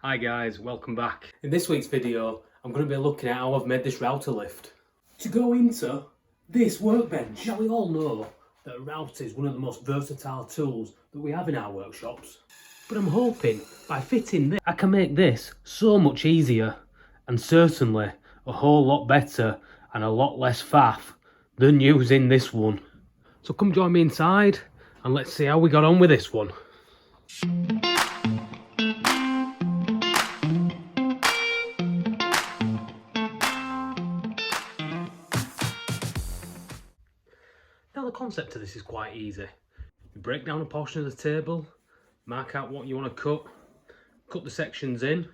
Hi guys, welcome back. In this week's video, I'm going to be looking at how I've made this router lift to go into this workbench. Now we all know that a router is one of the most versatile tools that we have in our workshops. But I'm hoping by fitting this, I can make this so much easier and certainly a whole lot better and a lot less faff than using this one. So come join me inside and let's see how we got on with this one. Now the concept of this is quite easy. You break down a portion of the table, mark out what you want to cut the sections in,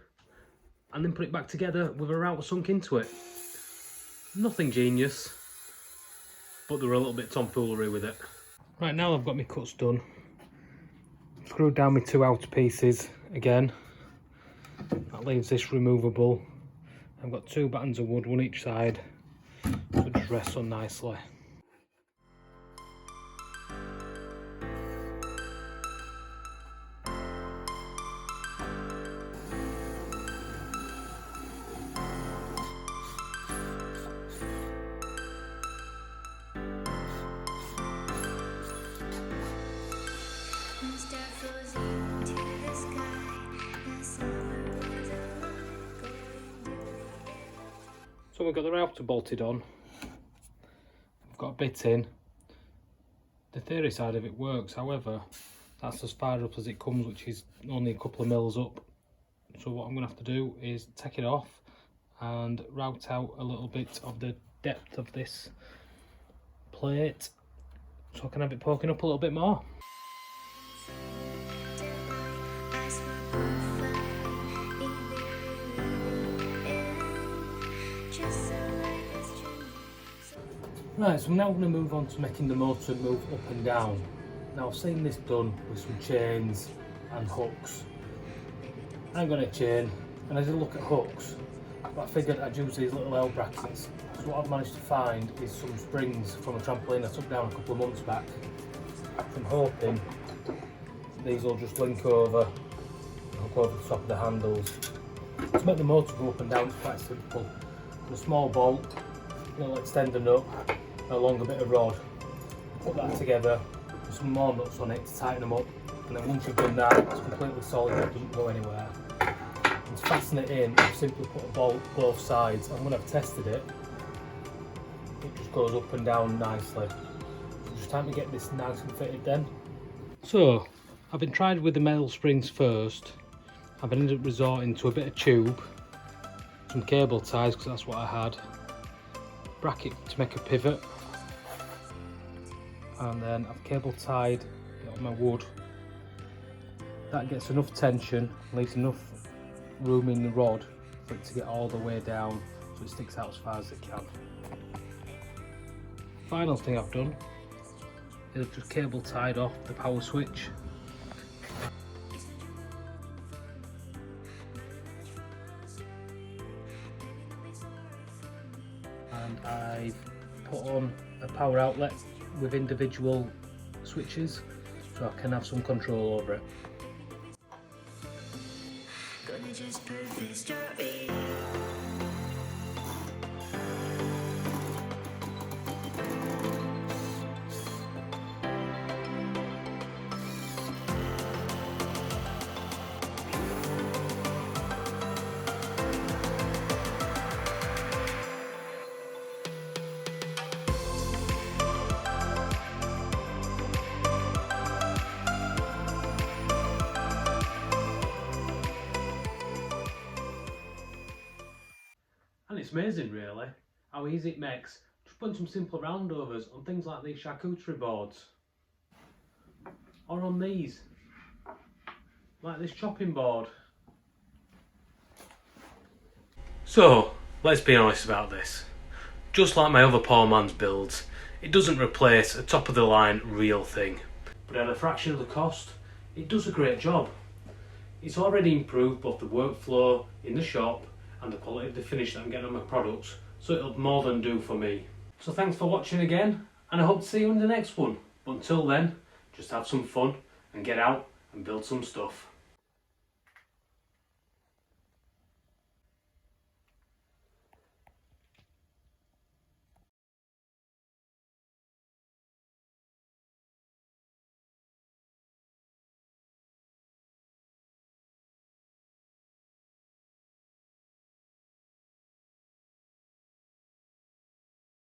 and then put it back together with a router sunk into it. Nothing genius, but they're a little bit tomfoolery with it. Right, now I've got my cuts done. Screwed down my two outer pieces again. That leaves this removable. I've got two battens of wood, one each side, so it just rests on nicely. So we've got the router bolted on, we've got a bit in. The theory side of it works, however that's as far up as it comes, which is only a couple of mils up. So what I'm going to have to do is take it off and route out a little bit of the depth of this plate so I can have it poking up a little bit more. Right, so I'm now going to move on to making the motor move up and down. Now I've seen this done with some chains and hooks. I ain't got a chain, and I did look at hooks, but I figured I'd use these little L brackets. So what I've managed to find is some springs from a trampoline I took down a couple of months back. I'm hoping these will just link over, hook over the top of the handles. To make the motor go up and down, it's quite simple. A small bolt, a little extender nut, and a longer bit of rod. Put that together with some more nuts on it to tighten them up, and then once you've done that, it's completely solid, it doesn't go anywhere. And to fasten it in, you simply put a bolt both sides, and when I've tested it, it just goes up and down nicely. So just time to get this nice and fitted then. So I've been tried with the metal springs first. I've ended up resorting to a bit of tube, some cable ties because that's what I had, bracket to make a pivot, and then I've cable tied it on my wood. That gets enough tension, leaves enough room in the rod for it to get all the way down so it sticks out as far as it can. Final thing I've done is I've just cable tied off the power switch. And I've put on a power outlet with individual switches so I can have some control over it. Gonna just prove this story. And it's amazing really how easy it makes just putting some simple roundovers on things like these charcuterie boards, or on these, like this chopping board. So let's be honest about this. Just like my other poor man's builds, it doesn't replace a top of the line real thing, but at a fraction of the cost it does a great job. It's already improved both the workflow in the shop and the quality of the finish that I'm getting on my products, so it'll more than do for me. So thanks for watching again, and I hope to see you in the next one. But until then, just have some fun and get out and build some stuff.